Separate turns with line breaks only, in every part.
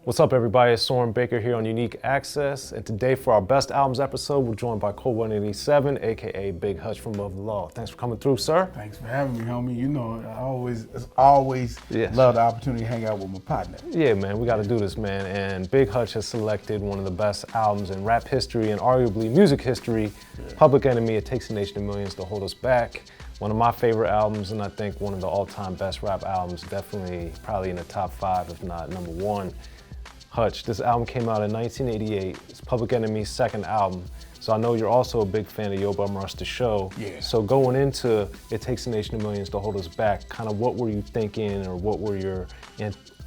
What's up, everybody? It's Soren Baker here on Unique Access, and today for our Best Albums episode, we're joined by Code 187, aka Big Hutch from Above the Law. Thanks for coming through, sir.
Thanks for having me, homie. You know, I always love the opportunity to hang out with my partner.
Yeah, man, we got to do this, man. And Big Hutch has selected one of the best albums in rap history and arguably music history, Public Enemy, It Takes a Nation of Millions to Hold Us Back. One of my favorite albums, and I think one of the all-time best rap albums, definitely probably in the top 5, if not number 1. Hutch, this album came out in 1988. It's Public Enemy's second album. So I know you're also a big fan of Yo Bum Rush the Show.
Yeah.
So going into It Takes a Nation of Millions to Hold Us Back, kind of what were you thinking, or what were your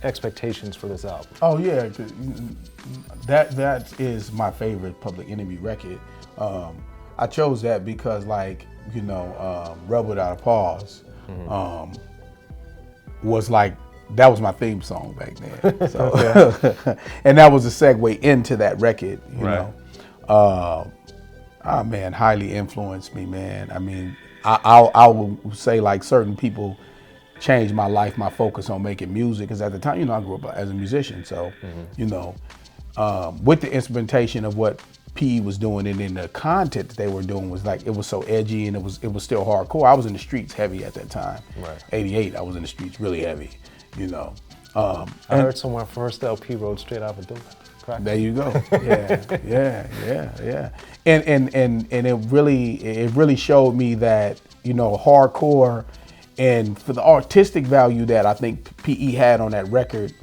expectations for this album?
Oh yeah, that is my favorite Public Enemy record. I chose that because, like, you know, Rebel Without a Pause was like, that was my theme song back then. So, and that was a segue into that record, you know. Man, highly influenced me, man. I mean, I will say, like, certain people changed my life, my focus on making music, because at the time, you know, I grew up as a musician. So, you know, with the instrumentation of what PE was doing, and then the content that they were doing was like, it was so edgy, and it was still hardcore. I was in the streets heavy at that time. 88, I was in the streets really heavy. You know,
I heard somewhere first LP rode straight out of Doom. Correct?
There you go. Yeah. And it really showed me that, you know, hardcore, and for the artistic value that I think PE had on that record,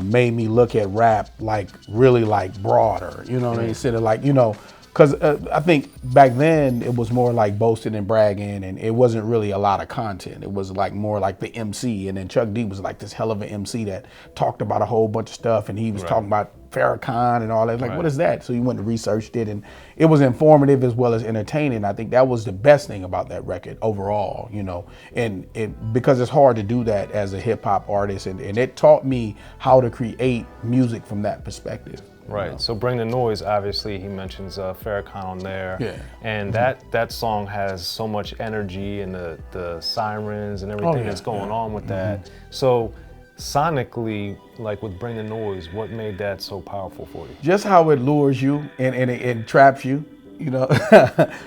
made me look at rap like really like broader. You know what I mean? Instead of like, you know, because I think back then it was more like boasting and bragging, and it wasn't really a lot of content. It was like more like the MC, and then Chuck D was like this hell of an MC that talked about a whole bunch of stuff, and he was talking about Farrakhan and all that. Like, what is that? So he went and researched it, and it was informative as well as entertaining. I think that was the best thing about that record overall, you know, and because it's hard to do that as a hip hop artist, and it taught me how to create music from that perspective.
Right. So Bring the Noise, obviously, he mentions Farrakhan on there.
Yeah.
And that song has so much energy, and the sirens and everything that's going on with that. So sonically, like with Bring the Noise, what made that so powerful for you?
Just how it lures you and it traps you, you know,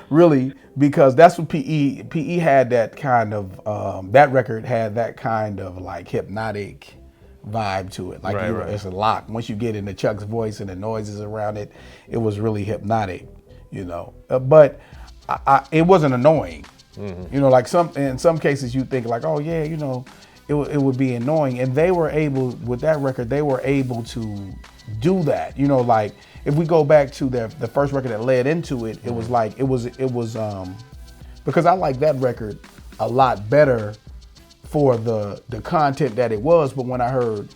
really, because that's what PE had that kind of, that record had that kind of like hypnotic vibe to it. Like, it's a lock. Once you get into Chuck's voice and the noises around it, it was really hypnotic, you know. But it wasn't annoying. You know, like in some cases you think like, oh yeah, you know, it would be annoying. And they were able, with that record, they were able to do that. You know, like if we go back to the first record that led into it, it was like, it was because I like that record a lot better for the content that it was, but when I heard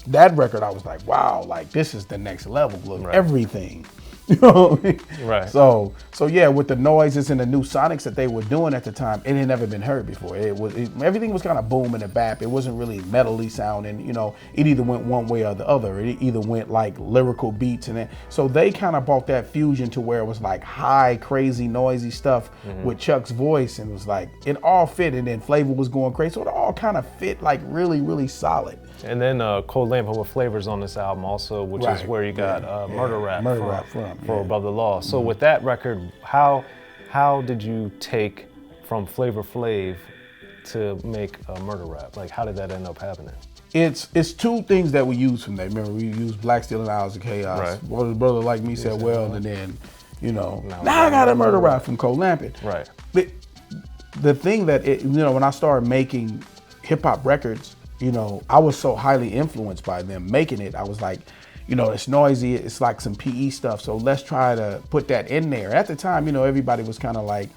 that record, I was like, wow, like this is the next level of everything. You know what I mean?
Right.
So yeah, with the noises and the new sonics that they were doing at the time, it had never been heard before. Everything was kind of booming and bap. It wasn't really metally sounding, you know. It either went one way or the other. It either went like lyrical beats, and then so they kind of brought that fusion to where it was like high, crazy, noisy stuff with Chuck's voice, and it was like it all fit. And then Flavor was going crazy, so it all kind of fit like really, really solid.
And then Cold Lamp with Flavors on this album also, which is where you got Murder Rap from Above the Law. So with that record, how did you take from Flavor Flav to make Murder Rap? Like, how did that end up happening?
It's two things that we used from that. Remember, we used Black Steel and Hours of Chaos.
Right.
What his brother like me said, well, and then, you know, now I got a Murder Rap from Cold Lamp.
Right.
The thing that, you know, when I started making hip hop records, you know, I was so highly influenced by them making it. I was like, you know, it's noisy, it's like some PE stuff, so let's try to put that in there. At the time, you know, everybody was kind of like,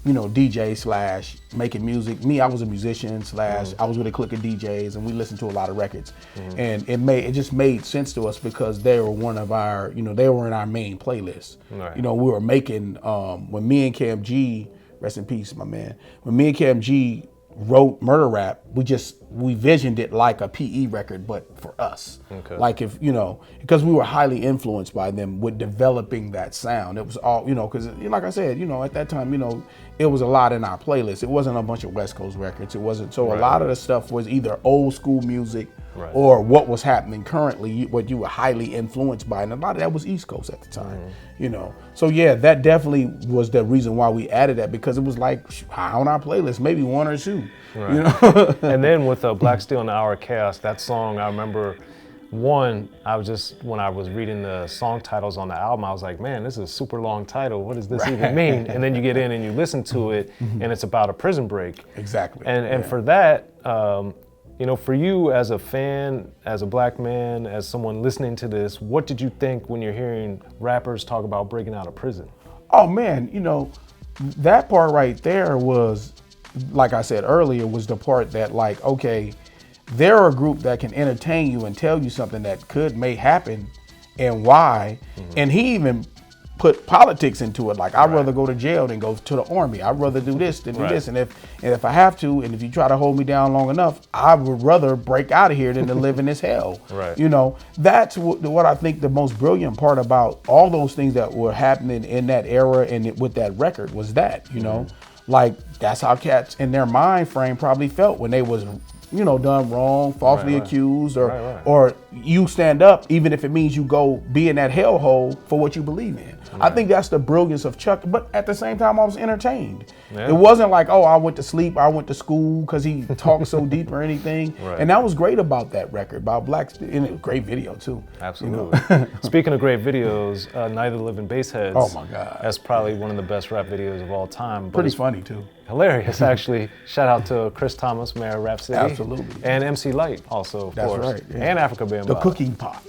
you know, DJ / making music. Me, I was a musician / I was with a clique of DJs, and we listened to a lot of records. And it just made sense to us because they were one of our, you know, they were in our main playlist.
Right.
You know, we were making, when me and KMG, rest in peace, my man, when me and KMG wrote Murder Rap, we visioned it like a PE record, but for us. Okay. Like, if, you know, because we were highly influenced by them with developing that sound. It was all, you know, because like I said, you know, at that time, you know, it was a lot in our playlist. It wasn't a bunch of West Coast records. It wasn't. So
Right.
a lot of the stuff was either old school music
Right.
or what was happening currently, what you were highly influenced by. And a lot of that was East Coast at the time, you know. So yeah, that definitely was the reason why we added that, because it was like on our playlist, maybe one or two,
Right.
you know.
And then with Black Steel and the Hour of Chaos, that song, I remember, when I was reading the song titles on the album, I was like, man, this is a super long title. What does this even mean? And then you get in and you listen to it, and it's about a prison break.
Exactly.
And for that, you know, for you as a fan, as a black man, as someone listening to this, what did you think when you're hearing rappers talk about breaking out of prison?
Oh man, you know, that part right there was, like I said earlier, was the part that, like, okay, they're a group that can entertain you and tell you something that may happen and why. And he even put politics into it. Like, I'd rather go to jail than go to the army. I'd rather do this than do this. And if I have to, and if you try to hold me down long enough, I would rather break out of here than to live in this hell.
Right.
You know, that's what I think the most brilliant part about all those things that were happening in that era and with that record was that, you know, like, that's how cats in their mind frame probably felt when they was, you know, done wrong, falsely accused, or you stand up, even if it means you go be in that hellhole for what you believe in. I think that's the brilliance of Chuck, but at the same time, I was entertained. It wasn't like, oh, I went to sleep, I went to school, because he talked so deep or anything. And that was great about that record, about Black, and it was a great video too.
Absolutely. You know? Speaking of great videos, Night of the Living Bassheads.
Oh my God.
That's probably one of the best rap videos of all time. But
pretty funny too.
Hilarious, actually. Shout out to Chris Thomas, Mayor of Rap City.
Absolutely.
And MC Light, also, of course.
That's right. Yeah.
And Africa Bambaataa.
The cooking pot.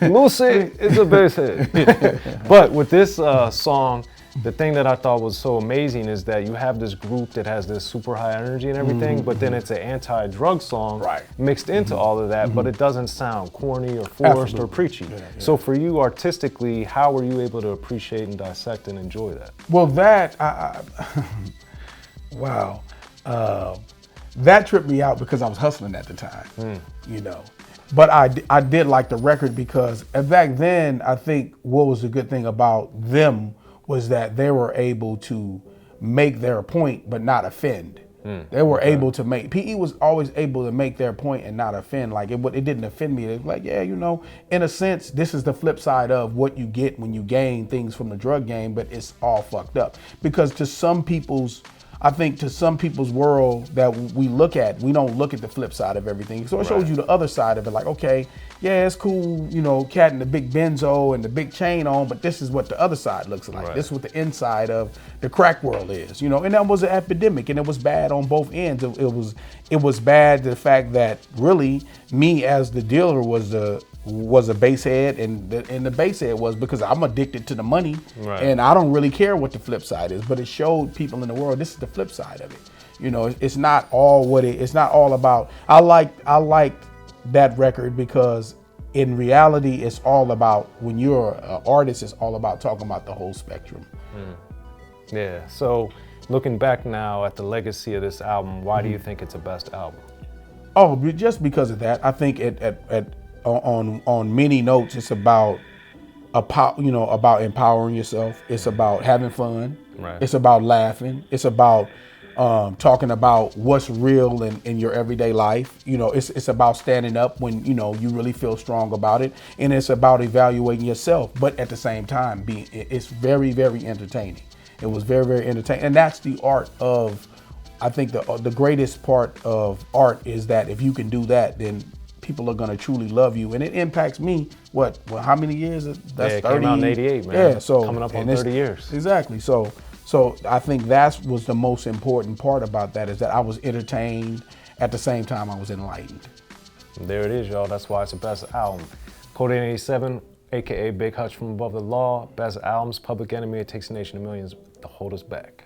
Lucy is a basshead. But with this song, the thing that I thought was so amazing is that you have this group that has this super high energy and everything, but then it's an anti-drug song mixed into all of that, but it doesn't sound corny or forced or preachy. So for you artistically, how were you able to appreciate and dissect and enjoy that?
Well, that, wow. That tripped me out because I was hustling at the time, you know. But I did like the record because back then, I think what was the good thing about them was that they were able to make their point but not offend. They were able to make, PE was always able to make their point and not offend. Like, it didn't offend me. It was like, yeah, you know, in a sense, this is the flip side of what you get when you gain things from the drug game, but it's all fucked up. Because to some people's, I think to some people's world that we look at, we don't look at the flip side of everything. So it shows you the other side of it. Like, okay, yeah, it's cool, you know, cat in the big benzo and the big chain on, but this is what the other side looks like. This is what the inside of the crack world is, you know. And that was an epidemic, and it was bad on both ends. It was bad, the fact that really me as the dealer was a basshead, and the basshead was because I'm addicted to the money, and I don't really care what the flip side is. But it showed people in the world this is the flip side of it. You know, it's not all it's not all about. I liked that record because in reality, it's all about, when you're an artist, it's all about talking about the whole spectrum.
Yeah. So looking back now at the legacy of this album, why do you think it's a best album?
Oh, just because of that. I think on many notes, it's about about empowering yourself. It's about having fun. It's about laughing. It's about talking about what's real in your everyday life. You know, it's about standing up when, you know, you really feel strong about it. And it's about evaluating yourself, but at the same time, it's very, very entertaining. It was very, very entertaining. And that's the art of, I think the greatest part of art is that if you can do that, then people are going to truly love you. And it impacts me, how many years? That's
it came out in 88, man.
Yeah, so
coming up on 30 years.
Exactly. So I think that was the most important part about that, is that I was entertained. At the same time, I was enlightened.
There it is, y'all. That's why it's the best album. Code 87, aka Big Hutch from Above the Law. Best albums, Public Enemy, It Takes a Nation of Millions to Hold Us Back.